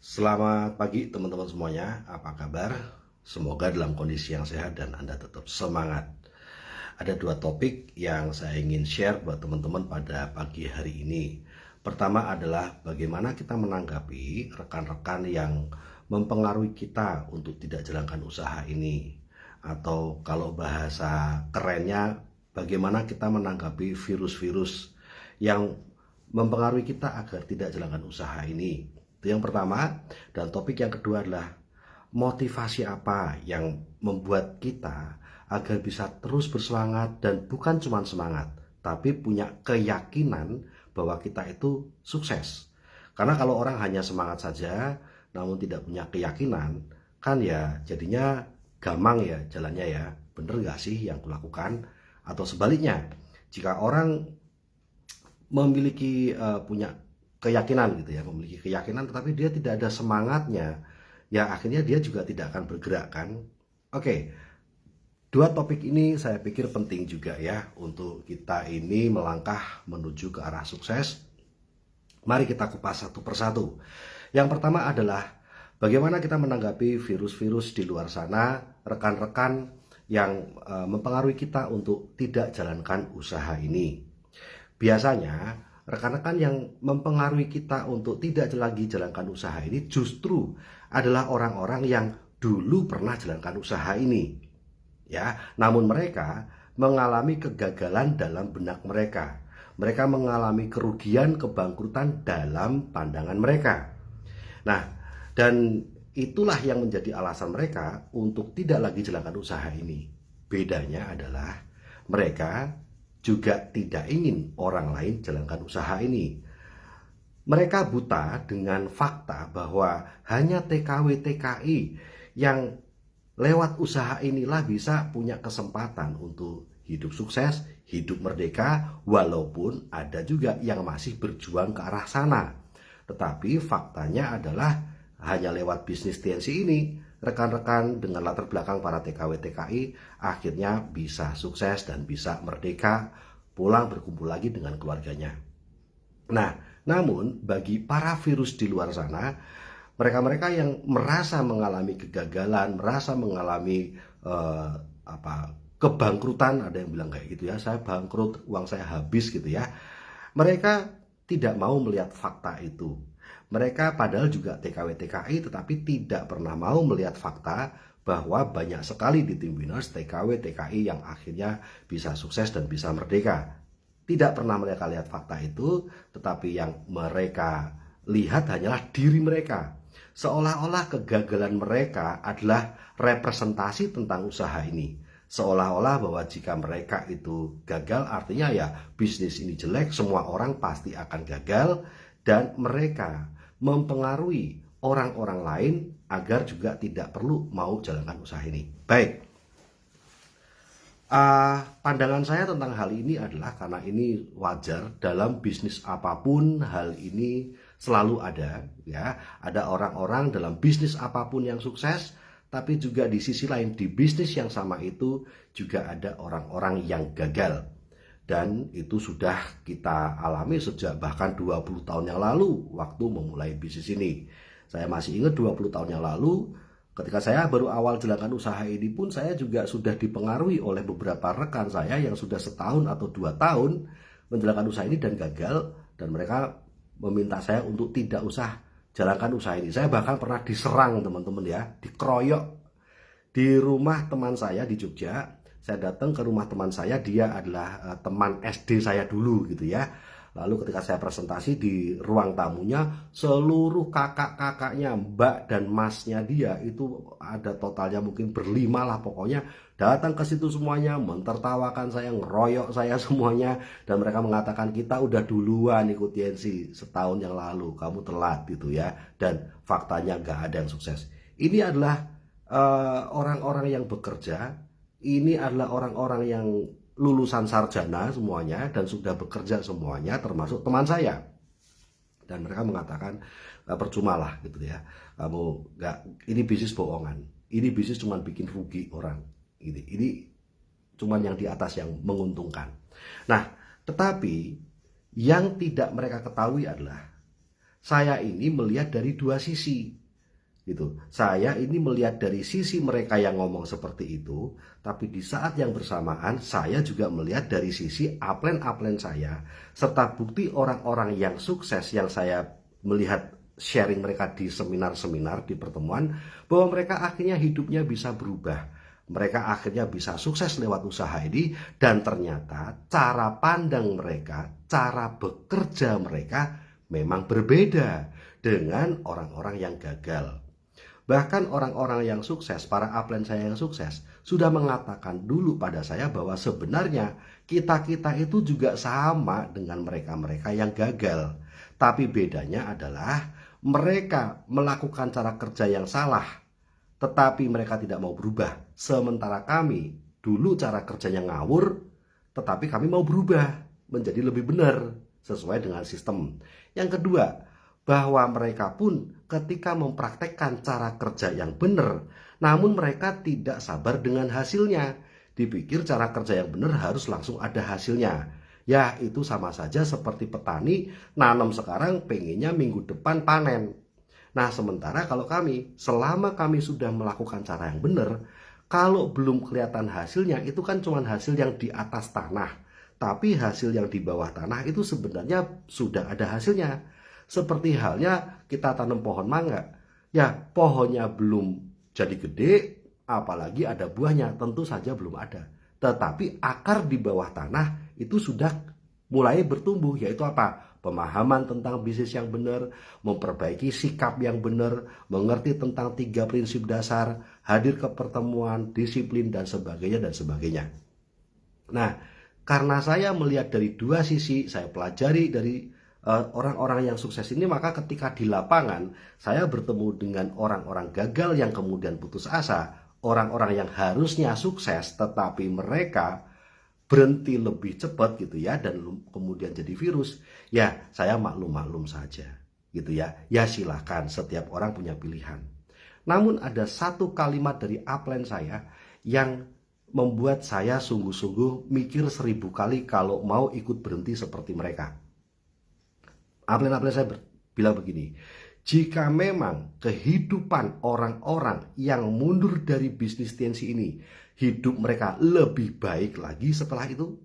Selamat pagi teman-teman semuanya, apa kabar? Semoga dalam kondisi yang sehat dan Anda tetap semangat. Ada dua topik yang saya ingin share buat teman-teman pada pagi hari ini. Pertama adalah bagaimana kita menanggapi rekan-rekan yang mempengaruhi kita untuk tidak jalankan usaha ini. Atau kalau bahasa kerennya, bagaimana kita menanggapi virus-virus yang mempengaruhi kita agar tidak jalankan usaha ini. Itu yang pertama. Dan topik yang kedua adalah motivasi apa yang membuat kita agar bisa terus bersemangat, dan bukan cuma semangat tapi punya keyakinan bahwa kita itu sukses. Karena kalau orang hanya semangat saja namun tidak punya keyakinan, kan ya jadinya gamang ya jalannya ya. Bener gak sih yang kulakukan? Atau sebaliknya, jika orang memiliki punya keyakinan gitu ya, memiliki keyakinan tetapi dia tidak ada semangatnya, ya akhirnya dia juga tidak akan bergerak kan. Oke, dua topik ini saya pikir penting juga ya untuk kita ini melangkah menuju ke arah sukses. Mari kita kupas satu persatu. Yang pertama adalah bagaimana kita menanggapi virus-virus di luar sana, rekan-rekan yang mempengaruhi kita untuk tidak jalankan usaha ini. Biasanya rekan-rekan yang mempengaruhi kita untuk tidak lagi jalankan usaha ini justru adalah orang-orang yang dulu pernah jalankan usaha ini. Ya, namun mereka mengalami kegagalan dalam benak mereka. Mereka mengalami kerugian, kebangkrutan dalam pandangan mereka. Nah, dan itulah yang menjadi alasan mereka untuk tidak lagi jalankan usaha ini. Bedanya adalah mereka juga tidak ingin orang lain jalankan usaha ini. Mereka buta dengan fakta bahwa hanya TKW-TKI yang lewat usaha inilah bisa punya kesempatan untuk hidup sukses, hidup merdeka, walaupun ada juga yang masih berjuang ke arah sana. Tetapi faktanya adalah hanya lewat bisnis TNC ini, rekan-rekan dengan latar belakang para TKW-TKI akhirnya bisa sukses dan bisa merdeka, pulang berkumpul lagi dengan keluarganya. Nah, namun bagi para virus di luar sana, mereka-mereka yang merasa mengalami kegagalan, merasa mengalami kebangkrutan, ada yang bilang kayak gitu ya, saya bangkrut, uang saya habis gitu ya. Mereka tidak mau melihat fakta itu. Mereka padahal juga TKW-TKI tetapi tidak pernah mau melihat fakta bahwa banyak sekali di tim Winners TKW-TKI yang akhirnya bisa sukses dan bisa merdeka. Tidak pernah mereka lihat fakta itu, tetapi yang mereka lihat hanyalah diri mereka. Seolah-olah kegagalan mereka adalah representasi tentang usaha ini. Seolah-olah bahwa jika mereka itu gagal artinya ya bisnis ini jelek, semua orang pasti akan gagal, dan mereka mempengaruhi orang-orang lain agar juga tidak perlu mau jalankan usaha ini. Baik, pandangan saya tentang hal ini adalah karena ini wajar dalam bisnis apapun, hal ini selalu ada ya. Ada orang-orang dalam bisnis apapun yang sukses, tapi juga di sisi lain di bisnis yang sama itu juga ada orang-orang yang gagal. Dan itu sudah kita alami sejak bahkan 20 tahun yang lalu waktu memulai bisnis ini. Saya masih ingat 20 tahun yang lalu ketika saya baru awal jalankan usaha ini pun saya juga sudah dipengaruhi oleh beberapa rekan saya yang sudah setahun atau 2 tahun menjalankan usaha ini dan gagal, dan mereka meminta saya untuk tidak usah jalankan usaha ini. Saya bahkan pernah diserang teman-teman ya, dikeroyok di rumah teman saya di Jogja. Saya datang ke rumah teman saya, dia adalah teman SD saya dulu gitu ya. Lalu ketika saya presentasi di ruang tamunya, seluruh kakak-kakaknya, mbak dan masnya dia itu ada totalnya mungkin berlima lah pokoknya, datang ke situ semuanya, mentertawakan saya, ngeroyok saya semuanya, dan mereka mengatakan kita udah duluan ikut TNC setahun yang lalu, kamu telat gitu ya, dan faktanya gak ada yang sukses. Ini adalah orang-orang yang bekerja, ini adalah orang-orang yang lulusan sarjana semuanya dan sudah bekerja semuanya, termasuk teman saya. Dan mereka mengatakan percuma lah gitu ya, kamu nggak, ini bisnis bohongan, ini bisnis cuma bikin rugi orang, ini cuma yang di atas yang menguntungkan. Nah, tetapi yang tidak mereka ketahui adalah Saya ini melihat dari dua sisi. Gitu. Saya ini melihat dari sisi mereka yang ngomong seperti itu, tapi di saat yang bersamaan saya juga melihat dari sisi upline saya, serta bukti orang-orang yang sukses yang saya melihat sharing mereka di seminar-seminar, di pertemuan, bahwa mereka akhirnya hidupnya bisa berubah. Mereka akhirnya bisa sukses lewat usaha ini, dan ternyata cara pandang mereka, cara bekerja mereka memang berbeda dengan orang-orang yang gagal. Bahkan orang-orang yang sukses, para upline saya yang sukses, sudah mengatakan dulu pada saya bahwa sebenarnya kita-kita itu juga sama dengan mereka-mereka yang gagal. Tapi bedanya adalah mereka melakukan cara kerja yang salah, tetapi mereka tidak mau berubah. Sementara kami dulu cara kerjanya ngawur, tetapi kami mau berubah menjadi lebih benar sesuai dengan sistem. Yang kedua, bahwa mereka pun ketika mempraktekkan cara kerja yang benar, namun mereka tidak sabar dengan hasilnya. Dipikir cara kerja yang benar harus langsung ada hasilnya. Ya, itu sama saja seperti petani nanam sekarang pengennya minggu depan panen. Nah, sementara kalau kami, selama kami sudah melakukan cara yang benar, kalau belum kelihatan hasilnya, itu kan cuma hasil yang di atas tanah. Tapi hasil yang di bawah tanah itu sebenarnya sudah ada hasilnya. Seperti halnya kita tanam pohon mangga. Ya, pohonnya belum jadi gede, apalagi ada buahnya, tentu saja belum ada. Tetapi akar di bawah tanah itu sudah mulai bertumbuh, yaitu apa? Pemahaman tentang bisnis yang benar, memperbaiki sikap yang benar, mengerti tentang 3 prinsip dasar, hadir ke pertemuan, disiplin, dan sebagainya, dan sebagainya. Nah, karena saya melihat dari dua sisi, saya pelajari dari orang-orang yang sukses ini, maka ketika di lapangan saya bertemu dengan orang-orang gagal yang kemudian putus asa, orang-orang yang harusnya sukses tetapi mereka berhenti lebih cepat gitu ya, dan kemudian jadi virus, ya saya maklum-maklum saja gitu ya. Ya silahkan, setiap orang punya pilihan. Namun ada satu kalimat dari upline saya yang membuat saya sungguh-sungguh mikir 1000 kali kalau mau ikut berhenti seperti mereka. Upline saya bilang begini, jika memang kehidupan orang-orang yang mundur dari bisnis TNC ini, hidup mereka lebih baik lagi setelah itu,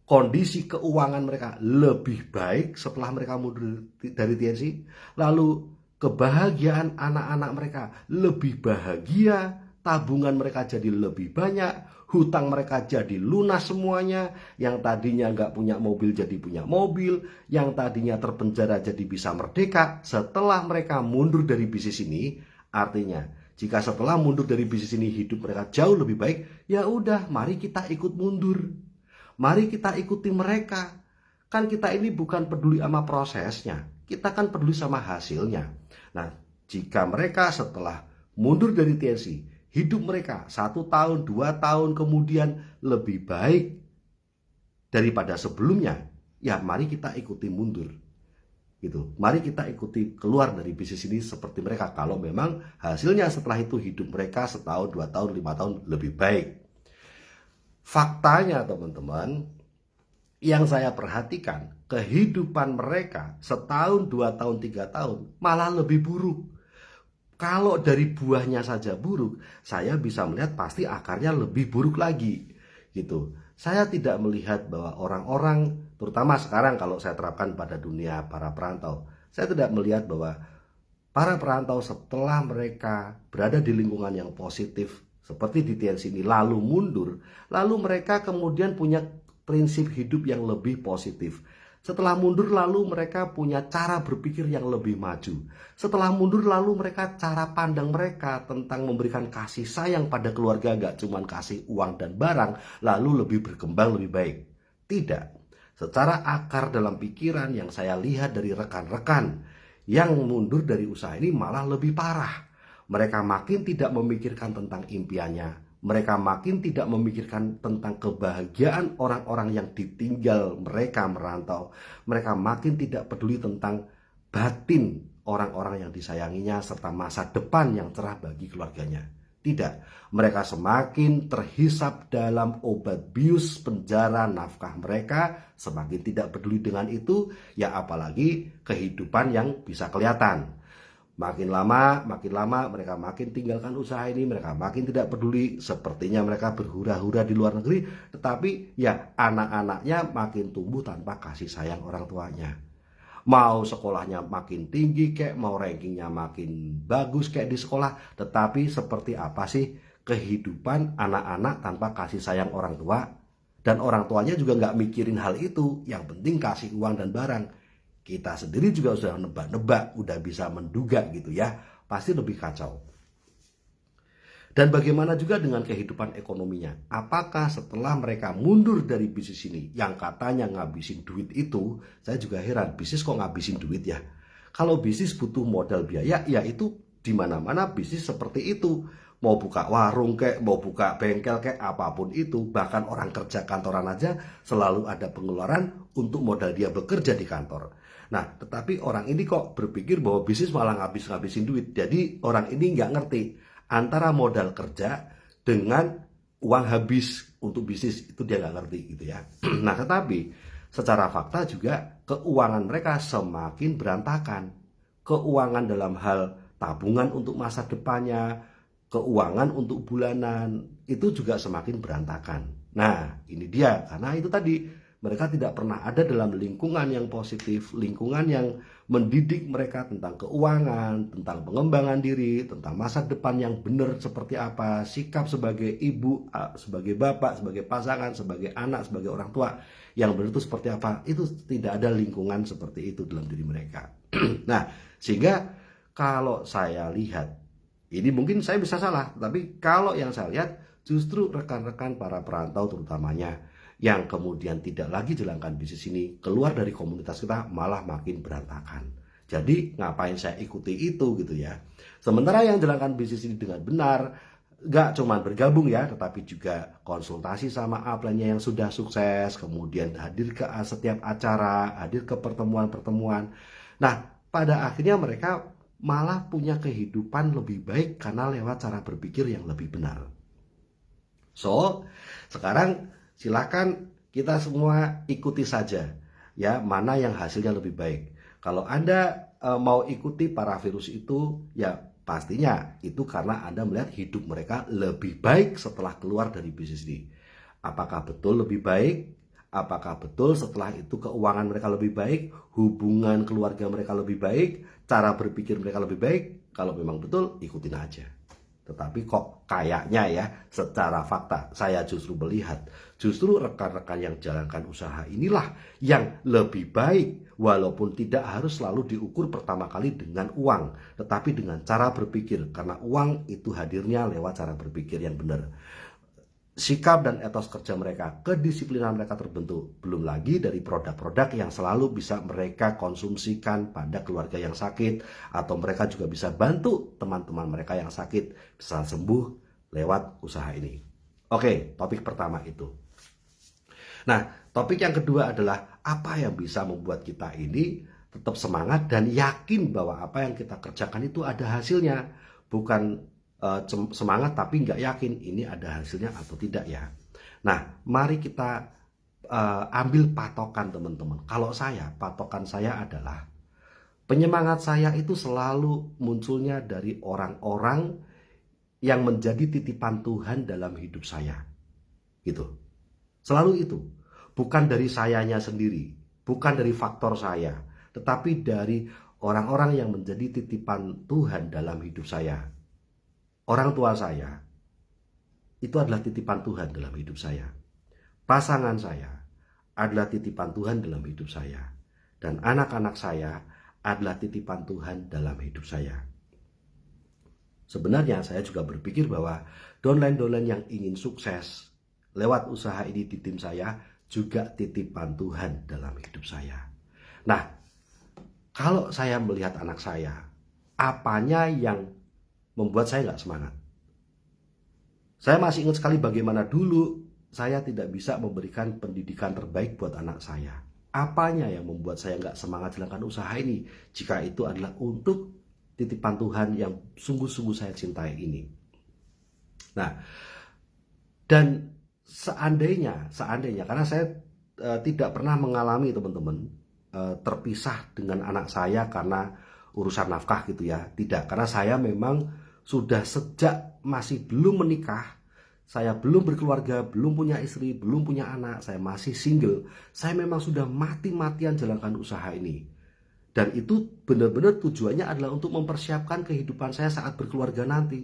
kondisi keuangan mereka lebih baik setelah mereka mundur dari TNC, lalu kebahagiaan anak-anak mereka lebih bahagia, tabungan mereka jadi lebih banyak, hutang mereka jadi lunas semuanya, yang tadinya nggak punya mobil jadi punya mobil, yang tadinya terpenjara jadi bisa merdeka setelah mereka mundur dari bisnis ini. Artinya, jika setelah mundur dari bisnis ini hidup mereka jauh lebih baik, ya udah, mari kita ikut mundur. Mari kita ikuti mereka. Kan kita ini bukan peduli sama prosesnya, kita kan peduli sama hasilnya. Nah, jika mereka setelah mundur dari TNC, hidup mereka 1 tahun, 2 tahun kemudian lebih baik daripada sebelumnya, ya mari kita ikuti mundur. Gitu. Mari kita ikuti keluar dari bisnis ini seperti mereka, kalau memang hasilnya setelah itu hidup mereka 1 tahun, 2 tahun, 5 tahun lebih baik. Faktanya teman-teman, yang saya perhatikan, kehidupan mereka 1 tahun, 2 tahun, 3 tahun malah lebih buruk. Kalau dari buahnya saja buruk, saya bisa melihat pasti akarnya lebih buruk lagi gitu. Saya tidak melihat bahwa orang-orang, terutama sekarang kalau saya terapkan pada dunia para perantau, saya tidak melihat bahwa para perantau setelah mereka berada di lingkungan yang positif seperti di TNC ini lalu mundur, lalu mereka kemudian punya prinsip hidup yang lebih positif. Setelah mundur lalu mereka punya cara berpikir yang lebih maju. Setelah mundur lalu mereka cara pandang mereka tentang memberikan kasih sayang pada keluarga, gak cuma kasih uang dan barang, lalu lebih berkembang lebih baik. Tidak. Secara akar dalam pikiran yang saya lihat dari rekan-rekan yang mundur dari usaha ini malah lebih parah. Mereka makin tidak memikirkan tentang impiannya. Mereka makin tidak memikirkan tentang kebahagiaan orang-orang yang ditinggal mereka merantau. Mereka makin tidak peduli tentang batin orang-orang yang disayanginya serta masa depan yang cerah bagi keluarganya. Tidak, mereka semakin terhisap dalam obat bius penjara nafkah mereka, semakin tidak peduli dengan itu, ya apalagi kehidupan yang bisa kelihatan. Makin lama mereka makin tinggalkan usaha ini, mereka makin tidak peduli, sepertinya mereka berhura-hura di luar negeri, tetapi ya anak-anaknya makin tumbuh tanpa kasih sayang orang tuanya. Mau sekolahnya makin tinggi kayak, mau rankingnya makin bagus kayak di sekolah, tetapi seperti apa sih kehidupan anak-anak tanpa kasih sayang orang tua? Dan orang tuanya juga nggak mikirin hal itu, yang penting kasih uang dan barang. Kita sendiri juga sudah nebak-nebak, udah bisa menduga gitu ya, pasti lebih kacau. Dan bagaimana juga dengan kehidupan ekonominya? Apakah setelah mereka mundur dari bisnis ini, yang katanya ngabisin duit itu, saya juga heran, bisnis kok ngabisin duit ya? Kalau bisnis butuh modal biaya, ya itu di mana-mana bisnis seperti itu. Mau buka warung kayak, mau buka bengkel kayak, apapun itu, bahkan orang kerja kantoran aja selalu ada pengeluaran untuk modal dia bekerja di kantor. Nah, tetapi orang ini kok berpikir bahwa bisnis malah ngabisin duit. Jadi orang ini nggak ngerti antara modal kerja dengan uang habis untuk bisnis, itu dia nggak ngerti gitu ya. Nah, tetapi secara fakta juga keuangan mereka semakin berantakan. Keuangan dalam hal tabungan untuk masa depannya, keuangan untuk bulanan, itu juga semakin berantakan. Nah, ini dia, karena itu tadi mereka tidak pernah ada dalam lingkungan yang positif, lingkungan yang mendidik mereka tentang keuangan, tentang pengembangan diri, tentang masa depan yang benar seperti apa, sikap sebagai ibu, sebagai bapak, sebagai pasangan, sebagai anak, sebagai orang tua yang benar itu seperti apa. Itu tidak ada lingkungan seperti itu dalam diri mereka. Nah, sehingga kalau saya lihat, ini mungkin saya bisa salah, tapi kalau yang saya lihat justru rekan-rekan para perantau terutamanya yang kemudian tidak lagi jalankan bisnis ini, keluar dari komunitas kita malah makin berantakan. Jadi ngapain saya ikuti itu gitu ya. Sementara yang jalankan bisnis ini dengan benar, gak cuma bergabung ya, tetapi juga konsultasi sama upline-nya yang sudah sukses, kemudian hadir ke setiap acara, hadir ke pertemuan-pertemuan. Nah, pada akhirnya mereka malah punya kehidupan lebih baik karena lewat cara berpikir yang lebih benar. So, sekarang silakan kita semua ikuti saja ya, mana yang hasilnya lebih baik. Kalau Anda mau ikuti para virus itu, ya pastinya itu karena Anda melihat hidup mereka lebih baik setelah keluar dari bisnis ini. Apakah betul lebih baik? Apakah betul setelah itu keuangan mereka lebih baik, hubungan keluarga mereka lebih baik, cara berpikir mereka lebih baik? Kalau memang betul, ikutin aja. Tetapi kok kayaknya ya, secara fakta saya justru melihat, justru rekan-rekan yang jalankan usaha inilah yang lebih baik, walaupun tidak harus selalu diukur pertama kali dengan uang, tetapi dengan cara berpikir, karena uang itu hadirnya lewat cara berpikir yang benar. Sikap dan etos kerja mereka, kedisiplinan mereka terbentuk. Belum lagi dari produk-produk yang selalu bisa mereka konsumsikan pada keluarga yang sakit, atau mereka juga bisa bantu teman-teman mereka yang sakit bisa sembuh lewat usaha ini. Oke, topik pertama itu. Nah, topik yang kedua adalah apa yang bisa membuat kita ini tetap semangat dan yakin bahwa apa yang kita kerjakan itu ada hasilnya. Bukan semangat tapi nggak yakin ini ada hasilnya atau tidak ya. Nah, mari kita ambil patokan teman-teman. Kalau saya, patokan saya adalah penyemangat saya itu selalu munculnya dari orang-orang yang menjadi titipan Tuhan dalam hidup saya. Gitu. Selalu itu. Bukan dari sayanya sendiri, bukan dari faktor saya, tetapi dari orang-orang yang menjadi titipan Tuhan dalam hidup saya. Orang tua saya itu adalah titipan Tuhan dalam hidup saya. Pasangan saya adalah titipan Tuhan dalam hidup saya. Dan anak-anak saya adalah titipan Tuhan dalam hidup saya. Sebenarnya saya juga berpikir bahwa downline-downline yang ingin sukses lewat usaha ini di tim saya juga titipan Tuhan dalam hidup saya. Nah, kalau saya melihat anak saya, apanya yang membuat saya nggak semangat? Saya masih ingat sekali bagaimana dulu saya tidak bisa memberikan pendidikan terbaik buat anak saya. Apanya yang membuat saya nggak semangat jalankan usaha ini? Jika itu adalah untuk titipan Tuhan yang sungguh-sungguh saya cintai ini. Nah, dan seandainya karena saya tidak pernah mengalami teman-teman terpisah dengan anak saya karena urusan nafkah gitu ya. Tidak, karena saya memang sudah sejak masih belum menikah, saya belum berkeluarga, belum punya istri, belum punya anak, saya masih single. Saya memang sudah mati-matian jalankan usaha ini. Dan itu benar-benar tujuannya adalah untuk mempersiapkan kehidupan saya saat berkeluarga nanti.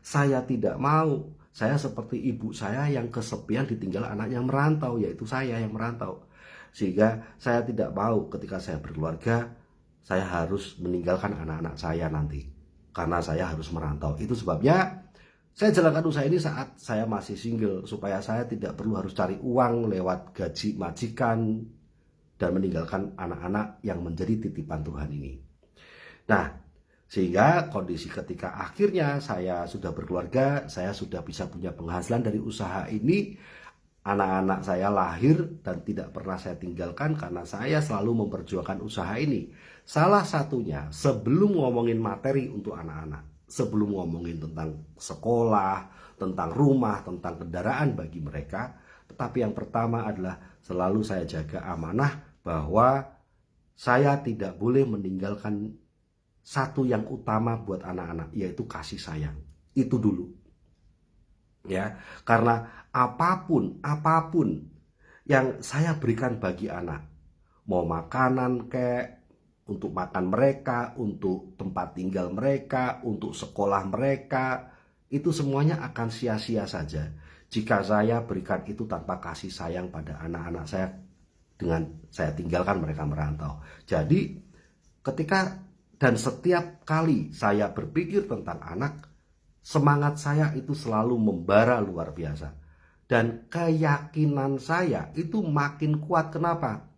Saya tidak mau saya seperti ibu saya yang kesepian ditinggal anak yang merantau, yaitu saya yang merantau. Sehingga saya tidak mau ketika saya berkeluarga, saya harus meninggalkan anak-anak saya nanti. Karena saya harus merantau. Itu sebabnya saya jalankan usaha ini saat saya masih single, supaya saya tidak perlu harus cari uang lewat gaji majikan dan meninggalkan anak-anak yang menjadi titipan Tuhan ini. Nah, sehingga kondisi ketika akhirnya saya sudah berkeluarga, saya sudah bisa punya penghasilan dari usaha ini, anak-anak saya lahir dan tidak pernah saya tinggalkan karena saya selalu memperjuangkan usaha ini. Salah satunya, sebelum ngomongin materi untuk anak-anak, sebelum ngomongin tentang sekolah, tentang rumah, tentang kendaraan bagi mereka, tetapi yang pertama adalah selalu saya jaga amanah bahwa saya tidak boleh meninggalkan satu yang utama buat anak-anak, yaitu kasih sayang. Itu dulu. Ya, karena apapun yang saya berikan bagi anak, mau makanan kayak untuk makan mereka, untuk tempat tinggal mereka, untuk sekolah mereka, itu semuanya akan sia-sia saja jika saya berikan itu tanpa kasih sayang pada anak-anak saya dengan saya tinggalkan mereka merantau. Jadi ketika dan setiap kali saya berpikir tentang anak, semangat saya itu selalu membara luar biasa. Dan keyakinan saya itu makin kuat. Kenapa?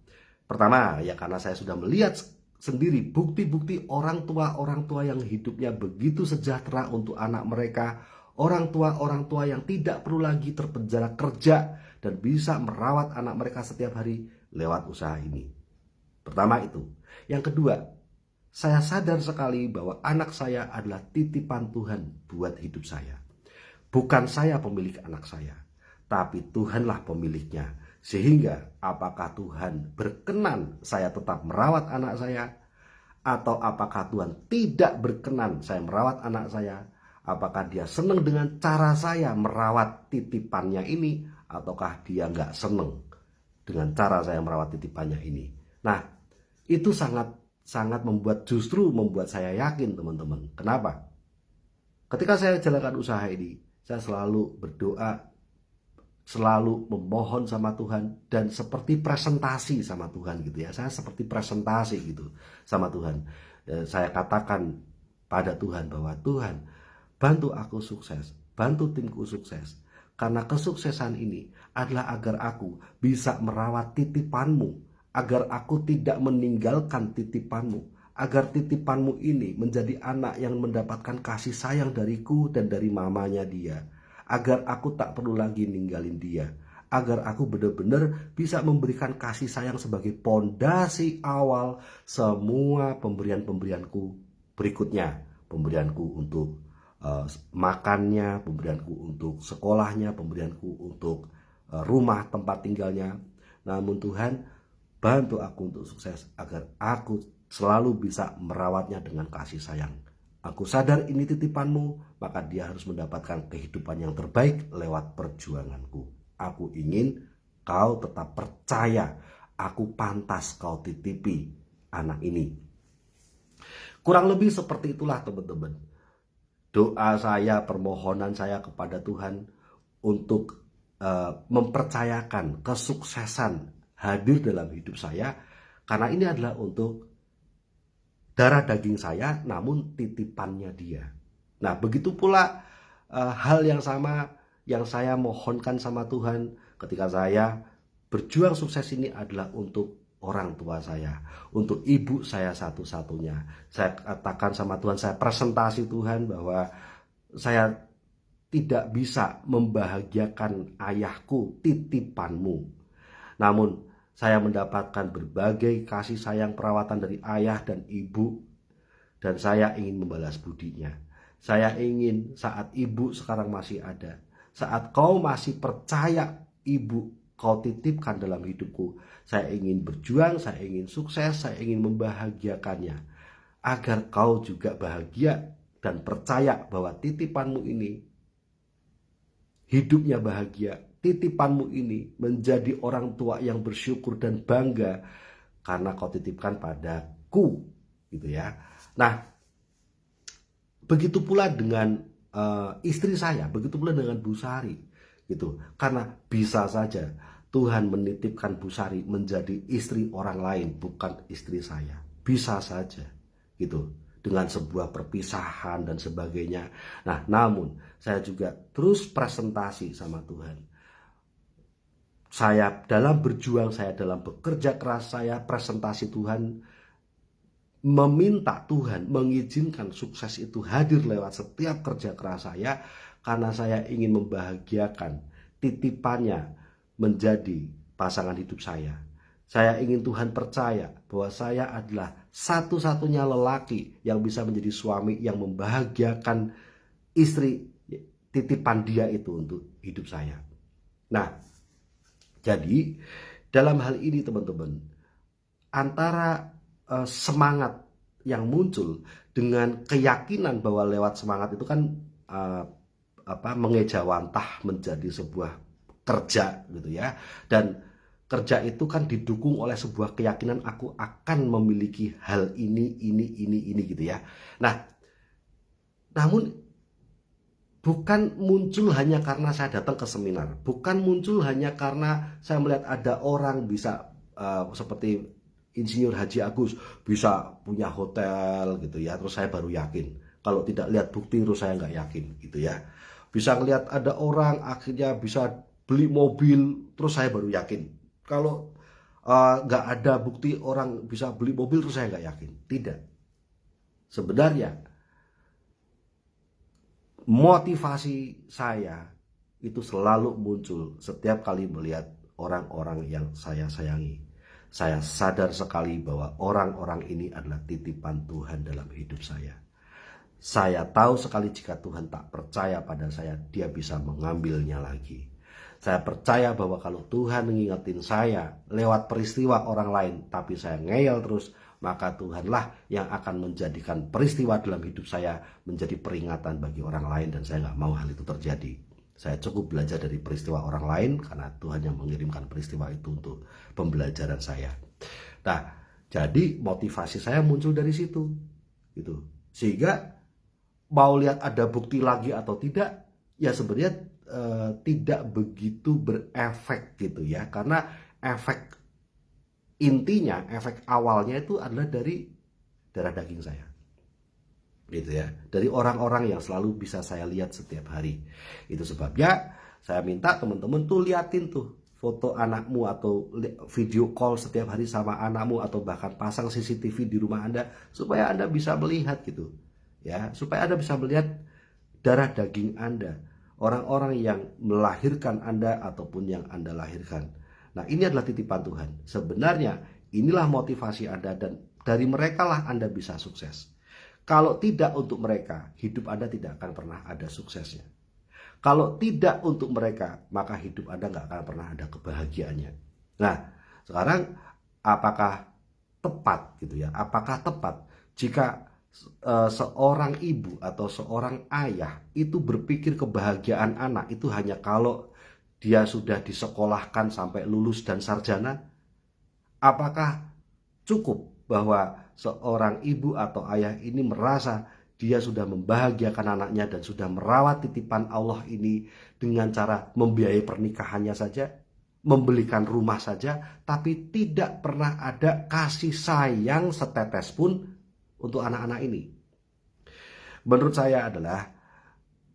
Pertama, ya karena saya sudah melihat sendiri bukti-bukti orang tua yang hidupnya begitu sejahtera untuk anak mereka. Orang tua yang tidak perlu lagi terpenjara kerja dan bisa merawat anak mereka setiap hari lewat usaha ini. Pertama itu. Yang kedua, saya sadar sekali bahwa anak saya adalah titipan Tuhan buat hidup saya. Bukan saya pemilik anak saya, tapi Tuhanlah pemiliknya. Sehingga apakah Tuhan berkenan saya tetap merawat anak saya, atau apakah Tuhan tidak berkenan saya merawat anak saya, apakah dia senang dengan cara saya merawat titipannya ini, ataukah dia nggak senang dengan cara saya merawat titipannya ini. Nah, itu sangat justru membuat saya yakin teman-teman. Kenapa? Ketika saya jalankan usaha ini, saya selalu berdoa, selalu memohon sama Tuhan, dan seperti presentasi sama Tuhan gitu ya. Saya seperti presentasi gitu sama Tuhan. Saya katakan pada Tuhan bahwa Tuhan, bantu aku sukses, bantu timku sukses. Karena kesuksesan ini adalah agar aku bisa merawat titipanmu, agar aku tidak meninggalkan titipanmu, agar titipanmu ini menjadi anak yang mendapatkan kasih sayang dariku dan dari mamanya dia, agar aku tak perlu lagi ninggalin dia, agar aku benar-benar bisa memberikan kasih sayang sebagai pondasi awal semua pemberianku berikutnya, pemberianku untuk makannya, pemberianku untuk sekolahnya, pemberianku untuk rumah tempat tinggalnya. Namun Tuhan, bantu aku untuk sukses agar aku selalu bisa merawatnya dengan kasih sayang. Aku sadar ini titipanmu, maka dia harus mendapatkan kehidupan yang terbaik lewat perjuanganku. Aku ingin kau tetap percaya, aku pantas kau titipi anak ini. Kurang lebih seperti itulah teman-teman. Doa saya, permohonan saya kepada Tuhan untuk mempercayakan kesuksesan hadir dalam hidup saya, karena ini adalah untuk darah daging saya namun titipannya dia. Nah, begitu pula hal yang sama yang saya mohonkan sama Tuhan ketika saya berjuang sukses ini adalah untuk orang tua saya, untuk ibu saya satu-satunya. Saya katakan sama Tuhan, saya presentasi Tuhan bahwa saya tidak bisa membahagiakan ayahku, titipanmu. Namun saya mendapatkan berbagai kasih sayang perawatan dari ayah dan ibu, dan saya ingin membalas budinya. Saya ingin saat ibu sekarang masih ada, saat kau masih percaya ibu kau titipkan dalam hidupku, saya ingin berjuang, saya ingin sukses, saya ingin membahagiakannya, agar kau juga bahagia dan percaya bahwa titipanmu ini hidupnya bahagia, titipanmu ini menjadi orang tua yang bersyukur dan bangga karena kau titipkan padaku, gitu ya. Nah, begitu pula dengan istri saya, begitu pula dengan Bu Sari, gitu. Karena bisa saja Tuhan menitipkan Bu Sari menjadi istri orang lain, bukan istri saya. Bisa saja, gitu. Dengan sebuah perpisahan dan sebagainya. Nah, namun saya juga terus presentasi sama Tuhan. Saya dalam berjuang, saya dalam bekerja keras, saya presentasi Tuhan, meminta Tuhan mengizinkan sukses itu hadir lewat setiap kerja keras saya, karena saya ingin membahagiakan titipannya menjadi pasangan hidup saya. Saya ingin Tuhan percaya bahwa saya adalah satu-satunya lelaki yang bisa menjadi suami yang membahagiakan istri titipan dia itu untuk hidup saya. Nah, jadi dalam hal ini teman-teman, antara semangat yang muncul dengan keyakinan bahwa lewat semangat itu kan mengejawantah menjadi sebuah kerja gitu ya, dan kerja itu kan didukung oleh sebuah keyakinan aku akan memiliki hal ini gitu ya. Nah, namun bukan muncul hanya karena saya datang ke seminar, bukan muncul hanya karena saya melihat ada orang bisa seperti Insinyur Haji Agus bisa punya hotel gitu ya, terus saya baru yakin. Kalau tidak lihat bukti terus saya nggak yakin gitu ya. Bisa ngelihat ada orang akhirnya bisa beli mobil, terus saya baru yakin. Kalau nggak ada bukti orang bisa beli mobil terus saya nggak yakin. Tidak. Sebenarnya motivasi saya itu selalu muncul setiap kali melihat orang-orang yang saya sayangi. Saya sadar sekali bahwa orang-orang ini adalah titipan Tuhan dalam hidup saya. Saya tahu sekali jika Tuhan tak percaya pada saya, dia bisa mengambilnya lagi. Saya percaya bahwa kalau Tuhan mengingetin saya lewat peristiwa orang lain, tapi saya ngeyel terus, maka Tuhanlah yang akan menjadikan peristiwa dalam hidup saya menjadi peringatan bagi orang lain, dan saya nggak mau hal itu terjadi. Saya cukup belajar dari peristiwa orang lain karena Tuhan yang mengirimkan peristiwa itu untuk pembelajaran saya. Nah, jadi motivasi saya muncul dari situ, gitu. Sehingga mau lihat ada bukti lagi atau tidak, ya sebenarnya tidak begitu berefek gitu ya, karena efek intinya, efek awalnya itu adalah dari darah daging saya. Gitu ya, dari orang-orang yang selalu bisa saya lihat setiap hari. Itu sebabnya saya minta teman-teman tuh liatin tuh foto anakmu atau video call setiap hari sama anakmu, atau bahkan pasang CCTV di rumah Anda supaya Anda bisa melihat gitu ya, supaya Anda bisa melihat darah daging Anda, orang-orang yang melahirkan Anda ataupun yang Anda lahirkan. Nah, ini adalah titipan Tuhan. Sebenarnya inilah motivasi Anda, dan dari mereka lah Anda bisa sukses. Kalau tidak untuk mereka, hidup Anda tidak akan pernah ada suksesnya. Kalau tidak untuk mereka, maka hidup Anda nggak akan pernah ada kebahagiaannya. Nah, sekarang apakah tepat gitu ya? Apakah tepat jika seorang ibu atau seorang ayah itu berpikir kebahagiaan anak itu hanya kalau dia sudah disekolahkan sampai lulus dan sarjana? Apakah cukup bahwa seorang ibu atau ayah ini merasa dia sudah membahagiakan anaknya dan sudah merawat titipan Allah ini dengan cara membiayai pernikahannya saja, membelikan rumah saja, tapi tidak pernah ada kasih sayang setetes pun untuk anak-anak ini? Menurut saya adalah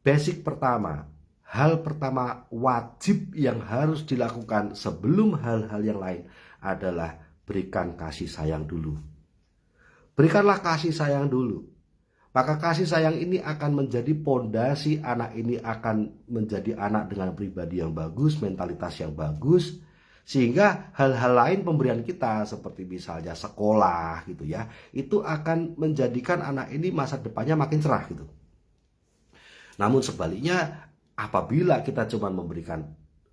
basic pertama, hal pertama wajib yang harus dilakukan sebelum hal-hal yang lain adalah berikan kasih sayang dulu. Berikanlah kasih sayang dulu. Maka kasih sayang ini akan menjadi pondasi anak ini akan menjadi anak dengan pribadi yang bagus, mentalitas yang bagus. Sehingga hal-hal lain pemberian kita seperti misalnya sekolah gitu ya, itu akan menjadikan anak ini masa depannya makin cerah gitu. Namun sebaliknya, apabila kita cuma memberikan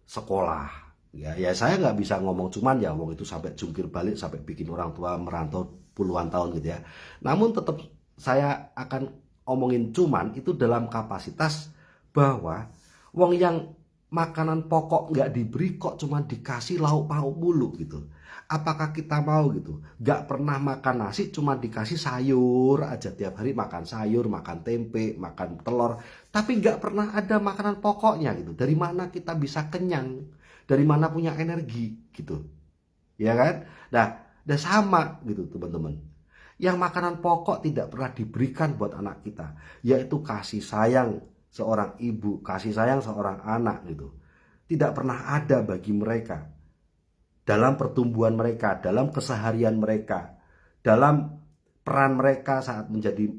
sekolah, ya saya nggak bisa ngomong cuman ya wong itu sampai jungkir balik, sampai bikin orang tua merantau puluhan tahun gitu ya. Namun tetap saya akan omongin cuman itu dalam kapasitas bahwa wong yang makanan pokok nggak diberi kok cuma dikasih lauk pauk mulu gitu. Apakah kita mau gitu? Nggak pernah makan nasi, cuma dikasih sayur aja tiap hari, makan sayur, makan tempe, makan telur, tapi nggak pernah ada makanan pokoknya gitu. Dari mana kita bisa kenyang? Dari mana punya energi gitu? Ya kan? Nah, udah sama gitu teman-teman. Yang makanan pokok tidak pernah diberikan buat anak kita, yaitu kasih sayang seorang ibu, kasih sayang seorang anak gitu. Tidak pernah ada bagi mereka dalam pertumbuhan mereka, dalam keseharian mereka, dalam peran mereka saat menjadi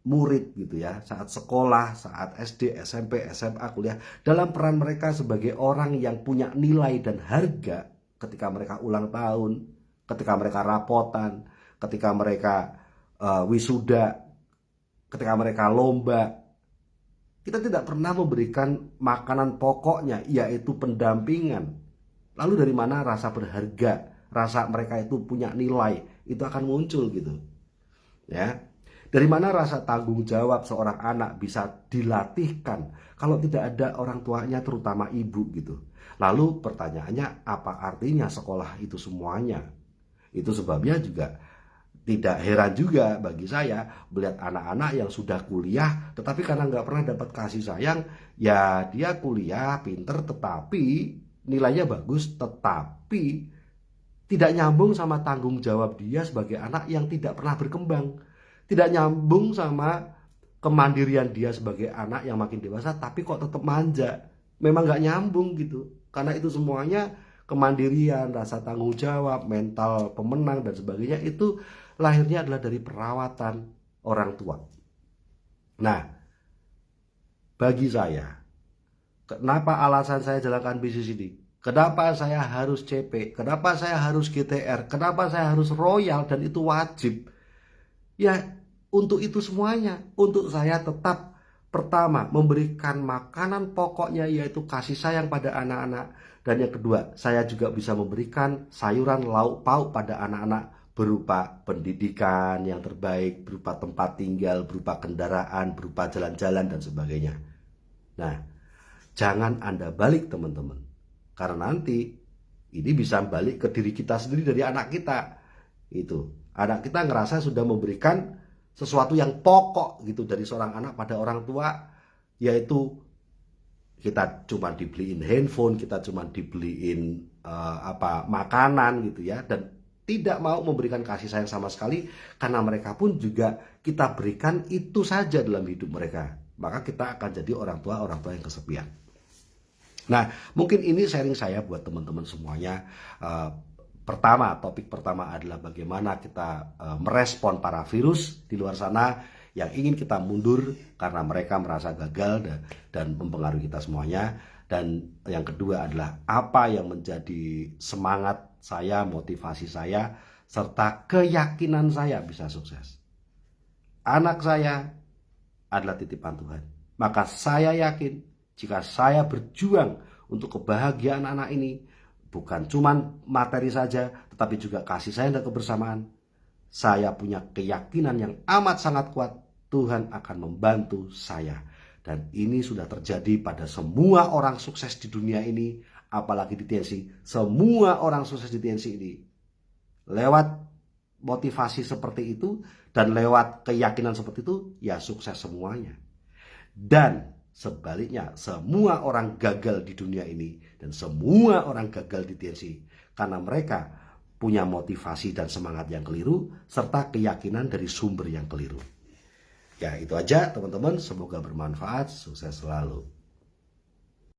murid gitu ya, saat sekolah, saat SD, SMP, SMA, kuliah, dalam peran mereka sebagai orang yang punya nilai dan harga ketika mereka ulang tahun, ketika mereka rapotan, ketika mereka wisuda, ketika mereka lomba. Kita tidak pernah memberikan makanan pokoknya, yaitu pendampingan. Lalu dari mana rasa berharga, rasa mereka itu punya nilai, itu akan muncul gitu. Ya. Dari mana rasa tanggung jawab seorang anak bisa dilatihkan kalau tidak ada orang tuanya, terutama ibu gitu. Lalu pertanyaannya, apa artinya sekolah itu semuanya? Itu sebabnya juga tidak heran juga bagi saya melihat anak-anak yang sudah kuliah tetapi karena nggak pernah dapat kasih sayang, ya dia kuliah pinter tetapi nilainya bagus, tetapi tidak nyambung sama tanggung jawab dia sebagai anak yang tidak pernah berkembang. Tidak nyambung sama kemandirian dia sebagai anak yang makin dewasa, tapi kok tetap manja. Memang nggak nyambung gitu. Karena itu semuanya kemandirian, rasa tanggung jawab, mental pemenang dan sebagainya itu lahirnya adalah dari perawatan orang tua. Nah, bagi saya, kenapa alasan saya jalankan bisnis ini? Kenapa saya harus CP? Kenapa saya harus GTR? Kenapa saya harus Royal dan itu wajib? Ya, untuk itu semuanya. Untuk saya tetap pertama memberikan makanan pokoknya yaitu kasih sayang pada anak-anak. Dan yang kedua, saya juga bisa memberikan sayuran lauk pauk pada anak-anak berupa pendidikan yang terbaik, berupa tempat tinggal, berupa kendaraan, berupa jalan-jalan dan sebagainya. Nah, jangan Anda balik teman-teman. Karena nanti ini bisa balik ke diri kita sendiri dari anak kita. Itu. Anak kita ngerasa sudah memberikan sesuatu yang pokok gitu dari seorang anak pada orang tua, yaitu kita cuma dibeliin handphone, kita cuma dibeliin makanan gitu ya, dan tidak mau memberikan kasih sayang sama sekali karena mereka pun juga kita berikan itu saja dalam hidup mereka. Maka kita akan jadi orang tua yang kesepian. Nah, mungkin ini sharing saya buat teman-teman semuanya. Pertama, topik pertama adalah bagaimana kita merespon para virus di luar sana yang ingin kita mundur karena mereka merasa gagal dan mempengaruhi kita semuanya. Dan yang kedua adalah apa yang menjadi semangat saya, motivasi saya, serta keyakinan saya bisa sukses. Anak saya adalah titipan Tuhan. Maka saya yakin jika saya berjuang untuk kebahagiaan anak ini, bukan cuma materi saja, tetapi juga kasih sayang dan kebersamaan, saya punya keyakinan yang amat sangat kuat Tuhan akan membantu saya. Dan ini sudah terjadi pada semua orang sukses di dunia ini, apalagi di TNC. Semua orang sukses di TNC ini lewat motivasi seperti itu dan lewat keyakinan seperti itu, ya sukses semuanya. Dan sebaliknya, semua orang gagal di dunia ini dan semua orang gagal di TNC karena mereka punya motivasi dan semangat yang keliru serta keyakinan dari sumber yang keliru. Ya, itu aja teman-teman, semoga bermanfaat, sukses selalu.